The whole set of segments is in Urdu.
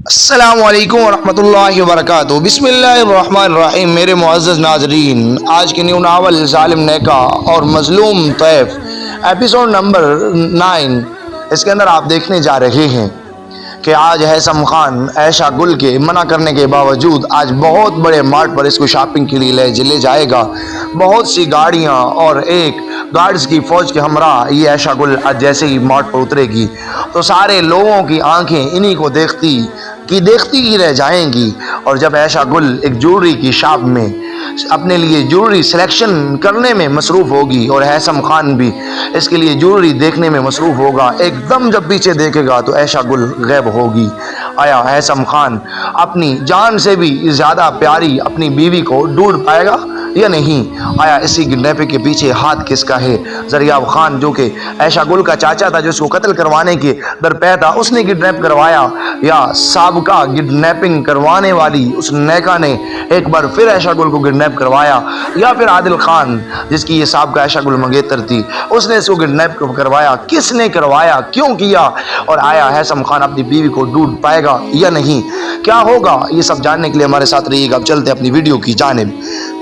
السلام علیکم ورحمۃ اللہ وبرکاتہ۔ بسم اللہ الرحمن الرحیم۔ میرے معزز ناظرین، آج کے نیو ناول ظالم نیکا اور مظلوم طیف ایپیسوڈ نمبر 9، اس کے اندر آپ دیکھنے جا رہے ہیں کہ آج ہیثم خان عائشہ گل کے منع کرنے کے باوجود آج بہت بڑے مارٹ پر اس کو شاپنگ کے لیے لے جائے گا۔ بہت سی گاڑیاں اور ایک گارڈز کی فوج کے ہمراہ یہ عائشہ گل آج جیسے ہی مارٹ پر اترے گی تو سارے لوگوں کی آنکھیں انہی کو دیکھتی ہی رہ جائیں گی۔ اور جب عائشہ گل ایک جوڑری کی شاپ میں اپنے لیے جوڑری سلیکشن کرنے میں مصروف ہوگی اور ہیثم خان بھی اس کے لیے جوڑری دیکھنے میں مصروف ہوگا، ایک دم جب پیچھے دیکھے گا تو عائشہ گل غائب ہوگی۔ آیا ہیثم خان اپنی جان سے بھی زیادہ پیاری اپنی بیوی کو ڈھونڈ پائے گا یا نہیں؟ آیا اسی کڈنیپنگ کے پیچھے ہاتھ کس کا ہے؟ زریاب خان جو کہ عائشہ گل کا چاچا تھا، جو اس کو قتل کروانے کے درپے تھا، اس نے کڈنیپ کروایا، یا سابقہ کڈنیپنگ کروانے والی اس نیکا نے ایک بار پھر عائشہ گل کو کڈنیپ کروایا، یا پھر عادل خان جس کی یہ سابقہ عائشہ گل منگیتر تھی اس نے اس کو کڈنیپ کروایا؟ کس نے کروایا، کیوں کیا؟ اور آیا ہیثم خان اپنی بیوی کو ڈھونڈ پائے گا یا نہیں؟ کیا ہوگا یہ سب جاننے کے لیے ہمارے ساتھ رہیے گا۔ اب چلتے اپنی ویڈیو کی جانب۔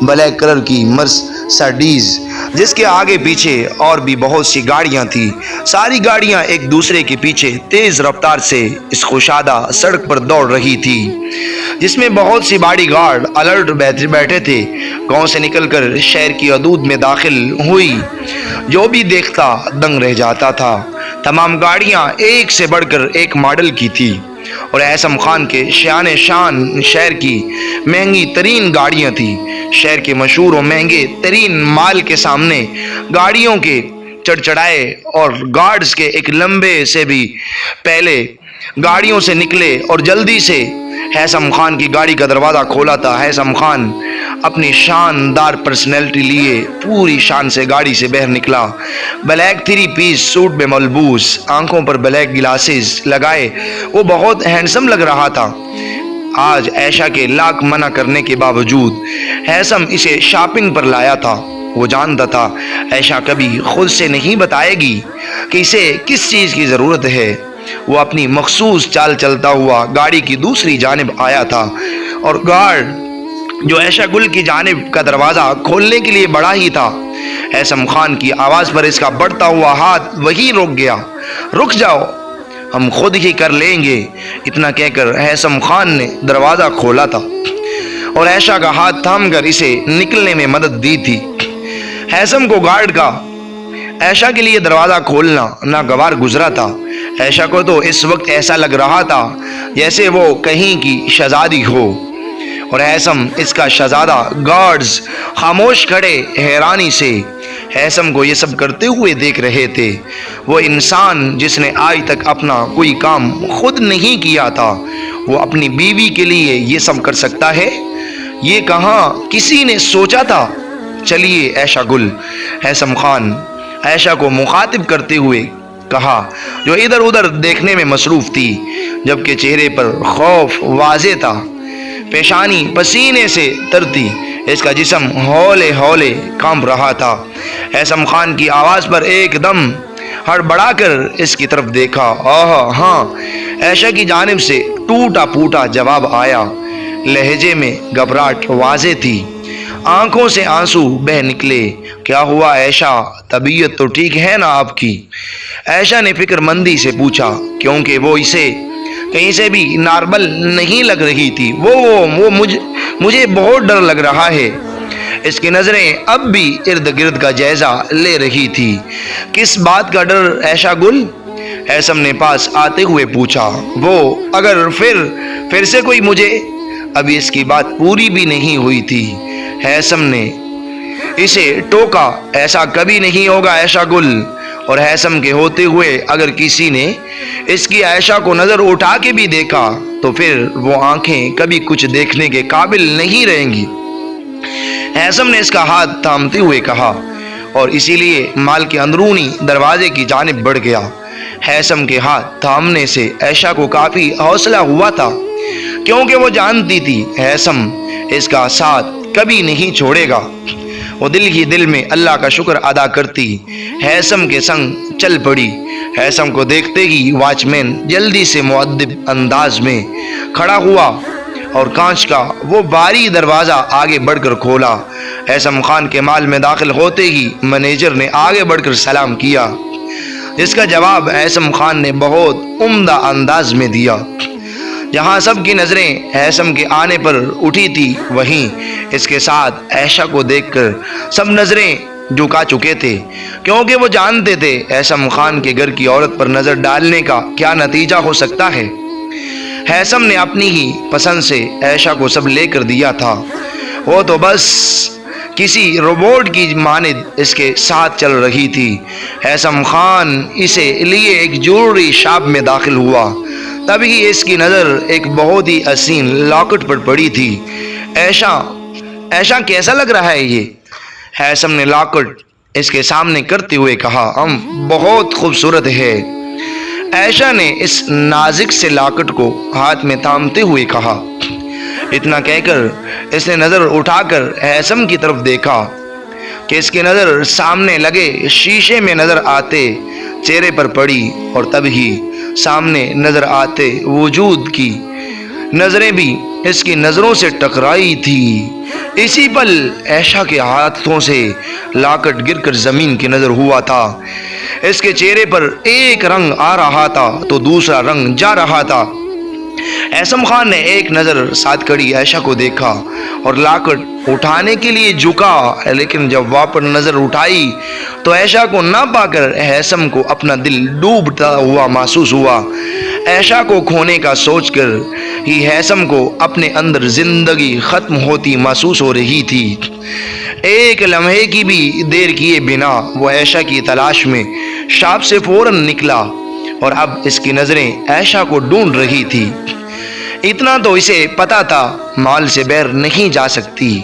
بلیک کلر کی مرسڈیز جس کے آگے پیچھے اور بھی بہت سی گاڑیاں تھیں، ساری گاڑیاں ایک دوسرے کے پیچھے تیز رفتار سے اس کشادہ سڑک پر دوڑ رہی تھی، جس میں بہت سی باڈی گارڈ الرٹ بیٹھے تھے۔ گاؤں سے نکل کر شہر کی حدود میں داخل ہوئی، جو بھی دیکھتا دنگ رہ جاتا تھا۔ تمام گاڑیاں ایک سے بڑھ کر ایک ماڈل کی تھی اور ہیثم خان کے شان شہر کی مہنگی ترین گاڑیاں تھیں۔ شہر کے مشہور و مہنگے ترین مال کے سامنے گاڑیوں کے چڑچڑائے اور گارڈز کے ایک لمبے سے بھی پہلے گاڑیوں سے نکلے اور جلدی سے ہیثم خان کی گاڑی کا دروازہ کھولا تھا۔ ہیثم خان اپنی شاندار پرسنالٹی لیے پوری شان سے گاڑی سے باہر نکلا۔ بلیک 3 پیس سوٹ میں ملبوس، آنکھوں پر بلیک گلاسز لگائے وہ بہت ہینڈسم لگ رہا تھا۔ آج عائشہ کے لاکھ منع کرنے کے باوجود ہیثم اسے شاپنگ پر لایا تھا۔ وہ جانتا تھا عائشہ کبھی خود سے نہیں بتائے گی کہ اسے کس چیز کی ضرورت ہے۔ وہ اپنی مخصوص چال چلتا ہوا گاڑی کی دوسری جانب آیا تھا اور گارڈ جو عائشہ گل کی جانب کا دروازہ کھولنے کے لیے بڑھا ہی تھا، ہیثم خان کی آواز پر اس کا بڑھتا ہوا ہاتھ وہی رک گیا۔ رک جاؤ، ہم خود ہی کر لیں گے، اتنا کہہ کر ہیثم خان نے دروازہ کھولا تھا اور عائشہ کا ہاتھ تھام کر اسے نکلنے میں مدد دی تھی۔ ہیثم کو گارڈ کا عائشہ کے لیے دروازہ کھولنا ناگوار گزرا تھا۔ عائشہ کو تو اس وقت ایسا لگ رہا تھا جیسے وہ کہیں کی شہزادی ہو اور ہیثم اس کا شہزادہ۔ گارڈز خاموش کھڑے حیرانی سے ہیثم کو یہ سب کرتے ہوئے دیکھ رہے تھے۔ وہ انسان جس نے آج تک اپنا کوئی کام خود نہیں کیا تھا، وہ اپنی بیوی کے لیے یہ سب کر سکتا ہے؟ یہ کہاں کسی نے سوچا تھا؟ چلیے عائشہ گل، ہیثم خان عائشہ کو مخاطب کرتے ہوئے کہا، جو ادھر ادھر دیکھنے میں مصروف تھی جبکہ چہرے پر خوف واضح تھا، پیشانی پسینے سے ترتی، اس کا جسم ہولے ہولے کانپ رہا تھا۔ ہیثم خان کی آواز پر ایک دم ہڑبڑا کر اس کی طرف دیکھا۔ ہاں، عائشہ کی جانب سے ٹوٹا پھوٹا جواب آیا۔ لہجے میں گھبراہٹ واضح تھی، آنکھوں سے آنسو بہہ نکلے۔ کیا ہوا عائشہ، طبیعت تو ٹھیک ہے نا آپ کی؟ عائشہ نے فکر مندی سے پوچھا، کیونکہ وہ اسے کہیں سے بھی نارمل نہیں لگ رہی تھی۔ وہ مجھے بہت ڈر لگ رہا ہے۔ اس کی نظریں اب بھی ارد گرد کا جائزہ لے رہی تھی۔ کس بات کا ڈر عائشہ گل؟ ہیثم نے پاس آتے ہوئے پوچھا۔ وہ اگر پھر سے کوئی مجھے، ابھی اس کی بات پوری بھی نہیں ہوئی تھی۔ ہیثم نے اسے ٹوکا، ایسا کبھی نہیں ہوگا عائشہ گل۔ اور ہیثم کے ہوتے ہوئے اگر کسی نے اس کی عائشہ کو نظر اٹھا کے بھی دیکھا تو پھر وہ آنکھیں کبھی کچھ دیکھنے کے قابل نہیں رہیں گی۔ ہیثم نے اس کا ہاتھ تھامتے ہوئے کہا اور اسی لیے مال کے اندرونی دروازے کی جانب بڑھ گیا۔ ہیثم کے ہاتھ تھامنے سے عائشہ کو کافی حوصلہ ہوا تھا، کیونکہ وہ جانتی تھی ہیثم اس کا ساتھ کبھی نہیں چھوڑے گا۔ وہ دل ہی دل میں اللہ کا شکر ادا کرتی ہیثم کے سنگ چل پڑی۔ ہیثم کو دیکھتے ہی واچ مین جلدی سے مؤدب انداز میں کھڑا ہوا اور کانچ کا وہ باری دروازہ آگے بڑھ کر کھولا۔ ہیثم خان کے مال میں داخل ہوتے ہی مینیجر نے آگے بڑھ کر سلام کیا، جس کا جواب ہیثم خان نے بہت عمدہ انداز میں دیا۔ جہاں سب کی نظریں ہیثم کے آنے پر اٹھی تھی، وہیں اس کے ساتھ عائشہ کو دیکھ کر سب نظریں جھکا چکے تھے، کیونکہ وہ جانتے تھے ہیثم خان کے گھر کی عورت پر نظر ڈالنے کا کیا نتیجہ ہو سکتا ہے۔ ہیثم نے اپنی ہی پسند سے عائشہ کو سب لے کر دیا تھا، وہ تو بس کسی روبوٹ کی مانند اس کے ساتھ چل رہی تھی۔ ہیثم خان اسے لیے ایک جویلری شاپ میں داخل ہوا، تبھی اس کی نظر ایک بہت ہی حسین لاکٹ پر پڑی تھی۔ عائشہ کیسا لگ رہا ہے یہ؟ ہیثم نے لاکٹ اس کے سامنے کرتے ہوئے کہا، بہت خوبصورت ہے۔ عائشہ نے اس نازک سے لاکٹ کو ہاتھ میں تھامتے ہوئے کہا۔ اتنا کہہ کر اس نے نظر اٹھا کر ہیثم کی طرف دیکھا کہ اس کی نظر سامنے لگے شیشے میں نظر آتے چہرے پر پڑی، اور تبھی سامنے نظر آتے وجود کی نظریں بھی اس کی نظروں سے ٹکرائی تھی۔ اسی پل عائشہ کے ہاتھوں سے لاکٹ گر کر زمین کی نظر ہوا تھا۔ اس کے چہرے پر ایک رنگ آ رہا تھا تو دوسرا رنگ جا رہا تھا۔ ہیثم خان نے ایک نظر ساتھ کھڑی عائشہ کو دیکھا اور لاکٹ اٹھانے کے لیے جھکا، لیکن جب واپس نظر اٹھائی تو عائشہ کو نہ پا کر ہیثم کو اپنا دل ڈوبتا ہوا محسوس ہوا۔ عائشہ کو کھونے کا سوچ کر ہی ہیثم کو اپنے اندر زندگی ختم ہوتی محسوس ہو رہی تھی۔ ایک لمحے کی بھی دیر کیے بنا وہ عائشہ کی تلاش میں شاپ سے فوراً نکلا، اور اب اس کی نظریں عائشہ کو ڈھونڈ رہی تھی۔ اتنا تو اسے پتا تھا مال سے باہر نہیں جا سکتی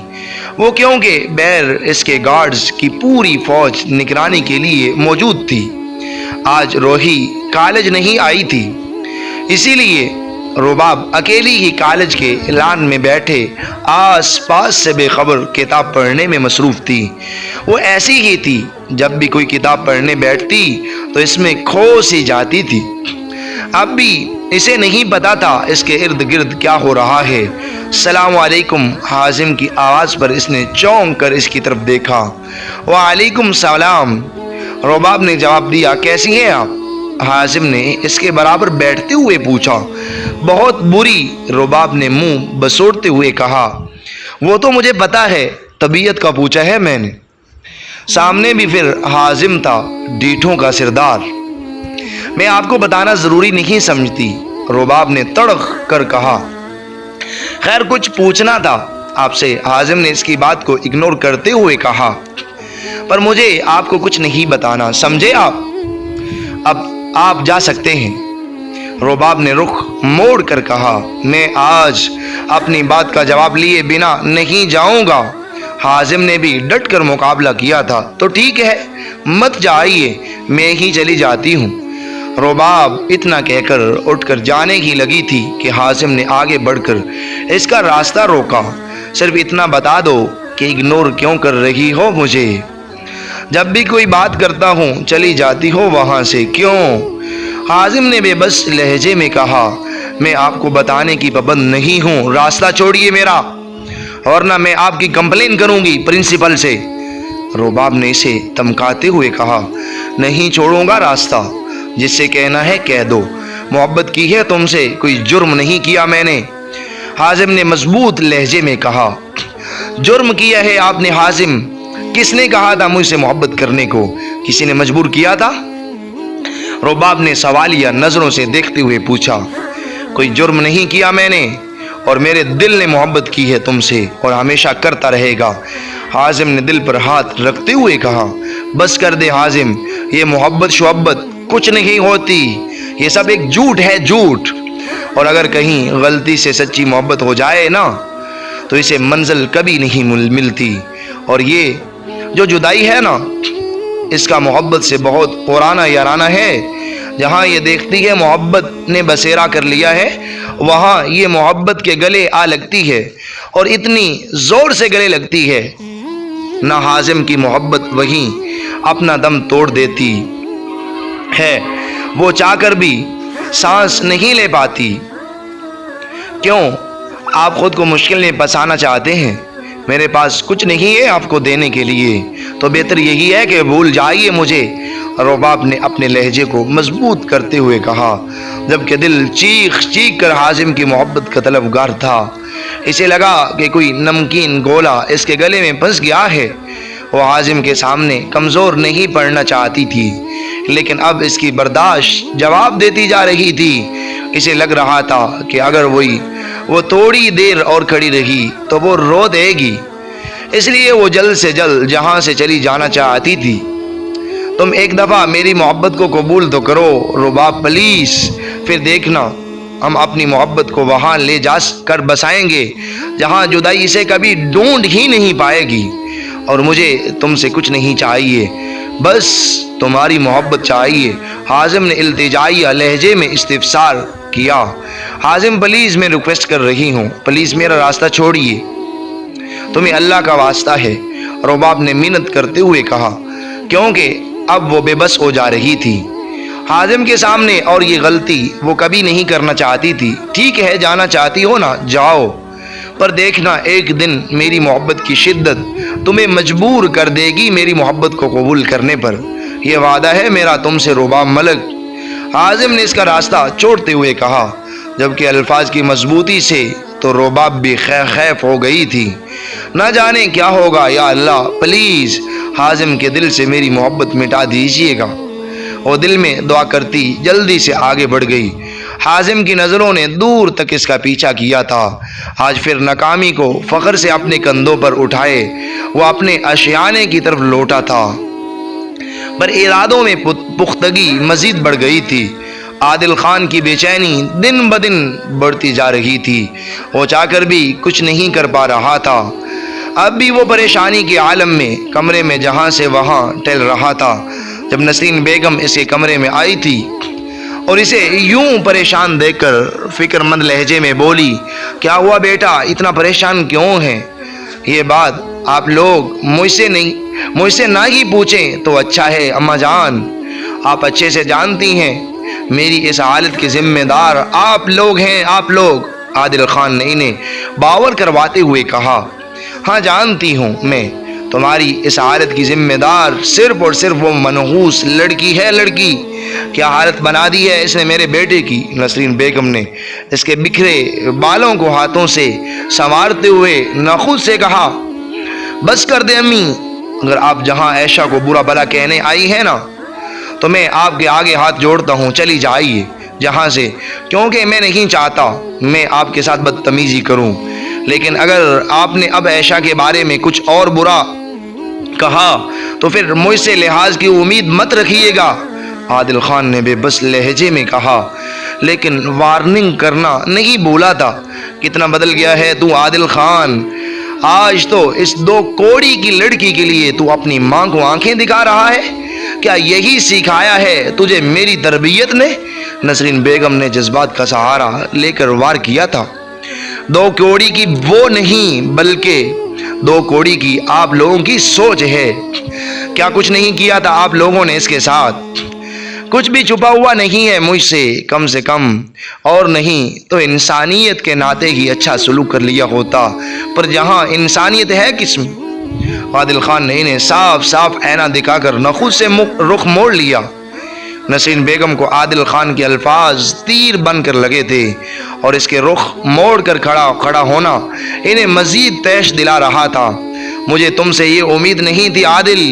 وہ، کیونکہ باہر اس کے گارڈز کی پوری فوج نگرانی کے لیے موجود تھی۔ آج روحی کالج نہیں آئی تھی، اسی لیے رباب اکیلی ہی کالج کے لان میں بیٹھے آس پاس سے بے خبر کتاب پڑھنے میں مصروف تھی۔ وہ ایسی ہی تھی، جب بھی کوئی کتاب پڑھنے بیٹھتی تو اس میں کھو سی جاتی تھی۔ اب بھی اسے نہیں پتا تھا اس کے ارد گرد کیا ہو رہا ہے۔ السلام علیکم حازم کی آواز پر اس نے چونک کر اس کی طرف دیکھا۔ وعلیکم السلام، رباب نے جواب دیا۔ کیسی ہیں آپ؟ حازم نے اس کے برابر بیٹھتے ہوئے پوچھا۔ بہت بری، رباب نے منہ بسوڑتے ہوئے کہا۔ وہ تو مجھے پتا ہے، طبیعت کا پوچھا ہے میں نے۔ سامنے بھی پھر حازم تھا، ڈیٹھوں کا سردار۔ میں آپ کو بتانا ضروری نہیں سمجھتی، رباب نے تڑق کر کہا۔ خیر کچھ پوچھنا تھا آپ سے، حازم نے اس کی بات کو اگنور کرتے ہوئے کہا، پر مجھے آپ کو کچھ نہیں بتانا، سمجھے آپ؟ اب آپ جا سکتے ہیں، رباب نے رخ موڑ کر کہا۔ میں آج اپنی بات کا جواب لیے بنا نہیں جاؤں گا۔ حازم نے بھی ڈٹ کر مقابلہ کیا تھا۔ تو ٹھیک ہے، مت جائیے، میں ہی چلی جاتی ہوں۔ رباب اتنا کہہ کر اٹھ کر جانے ہی لگی تھی کہ حازم نے آگے بڑھ کر اس کا راستہ روکا۔ صرف اتنا بتا دو کہ اگنور کیوں کر رہی ہو مجھے؟ جب بھی کوئی بات کرتا ہوں چلی جاتی ہو وہاں سے، کیوں؟ حازم نے بے بس لہجے میں کہا۔ میں آپ کو بتانے کی پابند نہیں ہوں، راستہ چھوڑیے میرا، اور نہ میں آپ کی کمپلین کروں گی پرنسپل سے، رباب نے اسے دھمکاتے ہوئے کہا۔ نہیں چھوڑوں گا راستہ، جس سے کہنا ہے کہہ دو، محبت کی ہے تم سے، کوئی جرم نہیں کیا میں نے، حازم نے مضبوط لہجے میں کہا۔ جرم کیا ہے آپ نے حازم، کس نے کہا تھا مجھ سے محبت کرنے کو؟ کسی نے مجبور کیا تھا؟ رباب نے سوالیہ نظروں سے دیکھتے ہوئے پوچھا۔ کوئی جرم نہیں کیا میں نے، اور میرے دل نے محبت کی ہے تم سے اور ہمیشہ کرتا رہے گا، حازم نے دل پر ہاتھ رکھتے ہوئے کہا۔ بس کر دے حازم، یہ محبت شعبت کچھ نہیں ہوتی، یہ سب ایک جھوٹ ہے، جھوٹ، اور اگر کہیں غلطی سے سچی محبت ہو جائے نا تو اسے منزل کبھی نہیں ملتی، اور یہ جو جدائی ہے نا اس کا محبت سے بہت پرانا یارانہ ہے۔ جہاں یہ دیکھتی ہے محبت نے بسیرا کر لیا ہے، وہاں یہ محبت کے گلے آ لگتی ہے، اور اتنی زور سے گلے لگتی ہے نہ حازم کی محبت وہیں اپنا دم توڑ دیتی ہے، وہ چاہ کر بھی سانس نہیں لے پاتی۔ کیوں آپ خود کو مشکل میں پھنسانا چاہتے ہیں؟ میرے پاس کچھ نہیں ہے آپ کو دینے کے لیے، تو بہتر یہی ہے کہ بھول جائیے مجھے۔ رباب نے اپنے لہجے کو مضبوط کرتے ہوئے کہا، جبکہ دل چیخ چیخ کر حازم کی محبت کا طلبگار تھا۔ اسے لگا کہ کوئی نمکین گولا اس کے گلے میں پھنس گیا ہے۔ وہ حازم کے سامنے کمزور نہیں پڑنا چاہتی تھی، لیکن اب اس کی برداشت جواب دیتی جا رہی تھی۔ اسے لگ رہا تھا کہ اگر وہ تھوڑی دیر اور کھڑی رہی تو وہ رو دے گی، اس لیے وہ جلد سے جلد جہاں سے چلی جانا چاہتی تھی۔ تم ایک دفعہ میری محبت کو قبول تو کرو رباب پلیز، پھر دیکھنا ہم اپنی محبت کو وہاں لے جا کر بسائیں گے جہاں جدائی سے کبھی ڈھونڈ ہی نہیں پائے گی۔ اور مجھے تم سے کچھ نہیں چاہیے، بس تمہاری محبت چاہیے۔ حازم نے التجائی لہجے میں استفسار کیا۔ حازم پلیز میں ریکویسٹ کر رہی ہوں، پلیز میرا راستہ چھوڑیے، تمہیں اللہ کا واسطہ ہے، رباب نے منت کرتے ہوئے کہا، کیونکہ اب وہ بے بس ہو جا رہی تھی حازم کے سامنے، اور یہ غلطی وہ کبھی نہیں کرنا چاہتی تھی۔ ٹھیک ہے، جانا چاہتی ہو نا، جاؤ، پر دیکھنا ایک دن میری محبت کی شدت تمہیں مجبور کر دے گی میری محبت کو قبول کرنے پر، یہ وعدہ ہے میرا تم سے رباب ملک۔ حازم نے اس کا راستہ چھوڑتے ہوئے کہا، جبکہ الفاظ کی مضبوطی سے تو رباب بھی خیف ہو گئی تھی۔ نہ جانے کیا ہوگا، یا اللہ پلیز حازم کے دل سے میری محبت مٹا دیجیے گا۔ وہ دل میں دعا کرتی جلدی سے آگے بڑھ گئی۔ حازم کی نظروں نے دور تک اس کا پیچھا کیا تھا۔ آج پھر ناکامی کو فخر سے اپنے کندھوں پر اٹھائے وہ اپنے آشیانے کی طرف لوٹا تھا، پر ارادوں میں پختگی مزید بڑھ گئی تھی۔ عادل خان کی بے چینی دن بدن بڑھتی جا رہی تھی، وہ چاہ کر بھی کچھ نہیں کر پا رہا تھا۔ اب بھی وہ پریشانی کے عالم میں کمرے میں جہاں سے وہاں ٹہل رہا تھا، جب نسرین بیگم اس کے کمرے میں آئی تھی اور اسے یوں پریشان دیکھ کر فکر مند لہجے میں بولی، کیا ہوا بیٹا، اتنا پریشان کیوں ہے؟ یہ بات آپ لوگ مجھ سے نہ ہی پوچھیں تو اچھا ہے اماں جان، آپ اچھے سے جانتی ہیں میری اس حالت کے ذمہ دار آپ لوگ ہیں، آپ لوگ۔ عادل خان نے انہیں باور کرواتے ہوئے کہا، ہاں جانتی ہوں میں، تمہاری اس حالت کی ذمہ دار صرف اور صرف وہ منحوس لڑکی ہے۔ لڑکی کیا حالت بنا دی ہے اس نے میرے بیٹے کی؟ نسرین بیگم نے اس کے بکھرے بالوں کو ہاتھوں سے سنوارتے ہوئے نخوت سے کہا، بس کر دے امی، اگر آپ جہاں عائشہ کو برا بھلا کہنے آئی ہیں نا، تو میں آپ کے آگے ہاتھ جوڑتا ہوں، چلی جائیے جہاں سے، کیونکہ میں نہیں چاہتا میں آپ کے ساتھ بدتمیزی کروں، لیکن اگر آپ نے اب عائشہ کے بارے میں کچھ اور برا کہا تو پھر مجھ سے لحاظ کی امید مت رکھیے گا۔ عادل خان نے بے بس لہجے میں کہا، لیکن وارننگ کرنا نہیں بھولا تھا۔ کتنا بدل گیا ہے تو عادل خان، آج تو اس 2 کوڑی کی لڑکی کے لیے تو اپنی ماں کو آنکھیں دکھا رہا ہے، کیا یہی سکھایا ہے تجھے میری تربیت نے؟ نسرین بیگم نے جذبات کا سہارا لے کر وار کیا تھا، 2 کوڑی کی وہ نہیں بلکہ 2 کوڑی کی آپ لوگوں کی سوچ ہے۔ کیا کچھ نہیں کیا تھا آپ لوگوں نے اس کے ساتھ؟ کچھ بھی چھپا ہوا نہیں ہے مجھ سے کم، اور نہیں تو انسانیت کے ناطے ہی اچھا سلوک کر لیا ہوتا، پر جہاں انسانیت ہے کس میں؟ عادل خان نے انہیں صاف صاف آئینہ دکھا کر نخوت سے رخ موڑ لیا۔ نسرین بیگم کو عادل خان کے الفاظ تیر بن کر لگے تھے، اور اس کے رخ موڑ کر کھڑا ہونا انہیں مزید تیش دلا رہا تھا۔ مجھے تم سے یہ امید نہیں تھی عادل،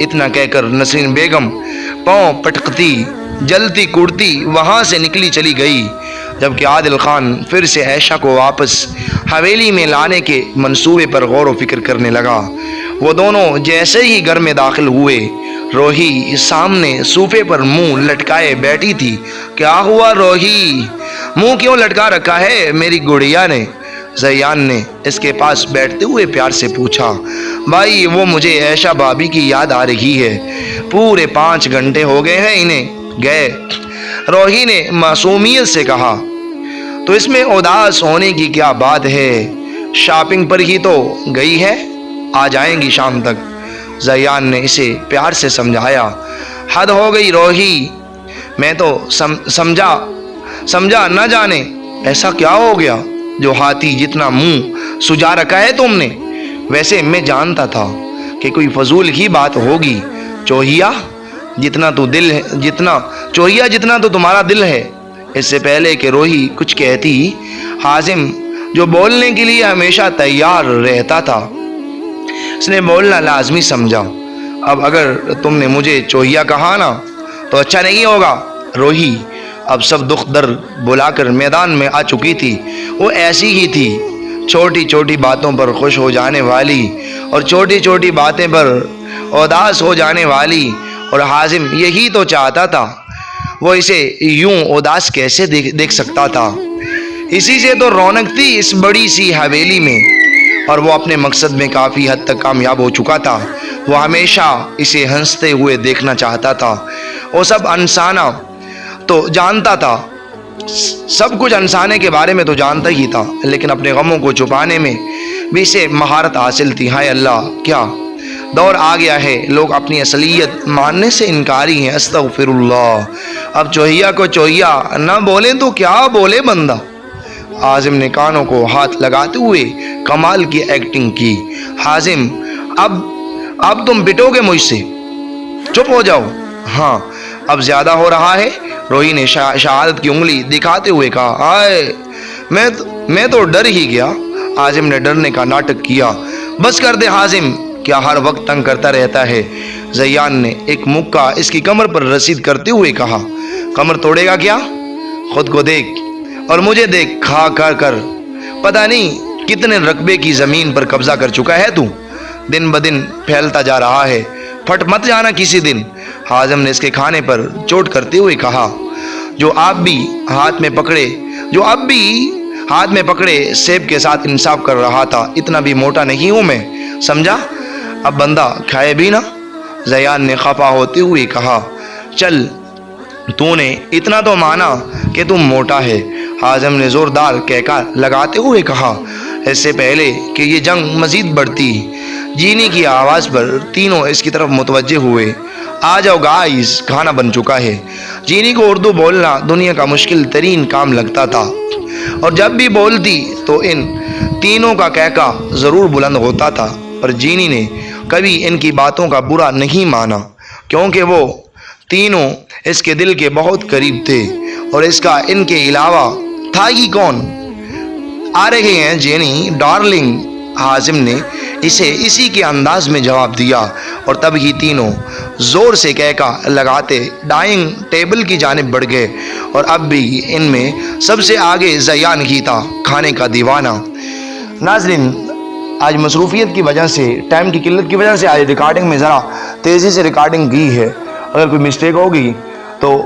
اتنا کہہ کر نسرین بیگم پاؤں پٹکتی جلتی کوڑتی وہاں سے نکلی چلی گئی، جبکہ عادل خان پھر سے عائشہ کو واپس حویلی میں لانے کے منصوبے پر غور و فکر کرنے لگا۔ وہ دونوں جیسے ہی گھر میں داخل ہوئے، روحی سامنے صوفے پر منہ لٹکائے بیٹھی تھی۔ کیا ہوا روحی، منہ کیوں لٹکا رکھا ہے میری گڑیا نے؟ زیان نے اس کے پاس بیٹھتے ہوئے پیار سے پوچھا۔ بھائی وہ مجھے عائشہ بھابی کی یاد آ رہی ہے، پورے 5 گھنٹے ہو گئے ہیں انہیں گئے، روحی نے معصومیت سے کہا۔ تو اس میں اداس ہونے کی کیا بات ہے، شاپنگ پر ہی تو گئی ہے، آ جائیں گی شام تک، زیان نے اسے پیار سے سمجھایا۔ حد ہو گئی روحی، میں تو سمجھا نہ جانے ایسا کیا ہو گیا، جو ہاتھی جتنا منہ سجا رکھا ہے تم نے، ویسے میں جانتا تھا کہ کوئی فضول ہی بات ہوگی۔ چوہیا جتنا تو تمہارا دل ہے۔ اس سے پہلے کہ روہی کچھ کہتی، حازم جو بولنے کے لیے ہمیشہ تیار رہتا تھا، اس نے بولنا لازمی سمجھا۔ اب اگر تم نے مجھے چوہیا کہا نا تو اچھا نہیں ہوگا۔ روہی اب سب دکھ درد بلا کر میدان میں آ چکی تھی۔ وہ ایسی ہی تھی، چھوٹی چھوٹی باتوں پر خوش ہو جانے والی اور چھوٹی چھوٹی باتیں پر اداس ہو جانے والی، اور حازم یہی تو چاہتا تھا۔ وہ اسے یوں اداس کیسے دیکھ سکتا تھا؟ اسی سے تو رونق تھی اس بڑی سی حویلی میں، اور وہ اپنے مقصد میں کافی حد تک کامیاب ہو چکا تھا۔ وہ ہمیشہ اسے ہنستے ہوئے دیکھنا چاہتا تھا۔ وہ سب انسانہ تو جانتا تھا، سب کچھ انسانے کے بارے میں تو جانتا ہی تھا، لیکن اپنے غموں کو چھپانے میں بھی اسے مہارت حاصل تھی۔ ہائے اللہ، کیا دور آ گیا ہے، لوگ اپنی اصلیت ماننے سے انکاری ہیں۔ استغفر اللہ۔ اب چوہیا کو چوہیا نہ بولے تو کیا بولے بندہ؟ حازم نے کانوں کو ہاتھ لگاتے ہوئے کمال کی ایکٹنگ کی۔ حازم اب تم پٹو گے مجھ سے؟ چپ ہو جاؤ۔ ہاں اب زیادہ ہو رہا ہے، روہی نے شہادت کی انگلی دکھاتے ہوئے کہا۔ آئے میں تو ڈر ہی گیا۔ حازم نے ڈرنے کا ناٹک کیا۔ بس کر دے حازم، کیا ہر وقت تنگ کرتا رہتا ہے؟ زیان نے ایک مکہ اس کی کمر پر رسید کرتے ہوئے کہا۔ کمر توڑے گا کیا؟ خود کو دیکھ اور مجھے دیکھ، کھا کر پتہ نہیں کتنے رقبے کی زمین پر قبضہ کر چکا ہے تو، دن بدن پھیلتا جا رہا ہے، پھٹ مت جانا کسی دن۔ حازم نے اس کے کھانے پر چوٹ کرتے ہوئے کہا۔ جو اب بھی ہاتھ میں پکڑے سیب کے ساتھ انصاف کر رہا تھا، اتنا بھی موٹا نہیں ہوں میں، سمجھا؟ اب بندہ کھائے بھی نا؟ زیان نے خفا ہوتے ہوئے کہا۔ چل، تو نے اتنا تو مانا کہ تم موٹا ہے، حازم نے زوردار کہکا لگاتے ہوئے کہا۔ اس سے پہلے کہ یہ جنگ مزید بڑھتی، جینی کی آواز پر تینوں اس کی طرف متوجہ ہوئے۔ آ جاؤ گائز، کھانا بن چکا ہے۔ جینی کو اردو بولنا دنیا کا مشکل ترین کام لگتا تھا، اور جب بھی بولتی تو ان تینوں کا کہکا ضرور بلند ہوتا تھا، پر جینی نے کبھی ان کی باتوں کا برا نہیں مانا، کیونکہ وہ تینوں اس کے دل کے بہت قریب تھے، اور اس کا ان کے علاوہ تھا ہی کون؟ آ رہے ہیں جینی ڈارلنگ، حازم نے اسے اسی کے انداز میں جواب دیا، اور تب ہی تینوں زور سے کہکا لگاتے ڈائننگ ٹیبل کی جانب بڑھ گئے، اور اب بھی ان میں سب سے آگے زیان ہی تھا، کھانے کا دیوانہ۔ ناظرین، آج مصروفیت کی وجہ سے، ٹائم کی قلت کی وجہ سے آج ریکارڈنگ میں ذرا تیزی سے ریکارڈنگ کی ہے، اگر کوئی مسٹیک ہوگی تو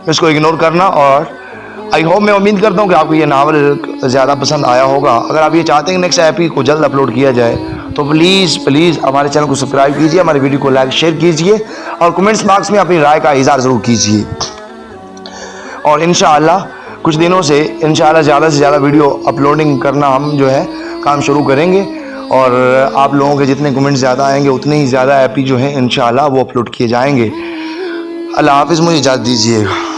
اس کو اگنور کرنا، اور میں امید کرتا ہوں کہ آپ کو یہ ناول زیادہ پسند آیا ہوگا۔ اگر آپ یہ چاہتے ہیں کہ نیکسٹ ایپی کو جلد اپلوڈ کیا جائے تو پلیز ہمارے چینل کو سبسکرائب کیجیے، ہمارے ویڈیو کو لائک شیئر کیجیے، اور کمنٹس باکس میں اپنی رائے کا اظہار ضرور کیجیے۔ اور انشاءاللہ کچھ دنوں سے انشاءاللہ زیادہ سے زیادہ ویڈیو اپلوڈنگ کرنا ہم جو ہے کام شروع کریں گے، اور آپ لوگوں کے جتنے کمنٹس زیادہ آئیں گے اتنے ہی زیادہ ایپی جو ہیں انشاءاللہ وہ اپلوڈ کیے جائیں گے۔ اللہ حافظ، مجھے اجازت دیجیے گا۔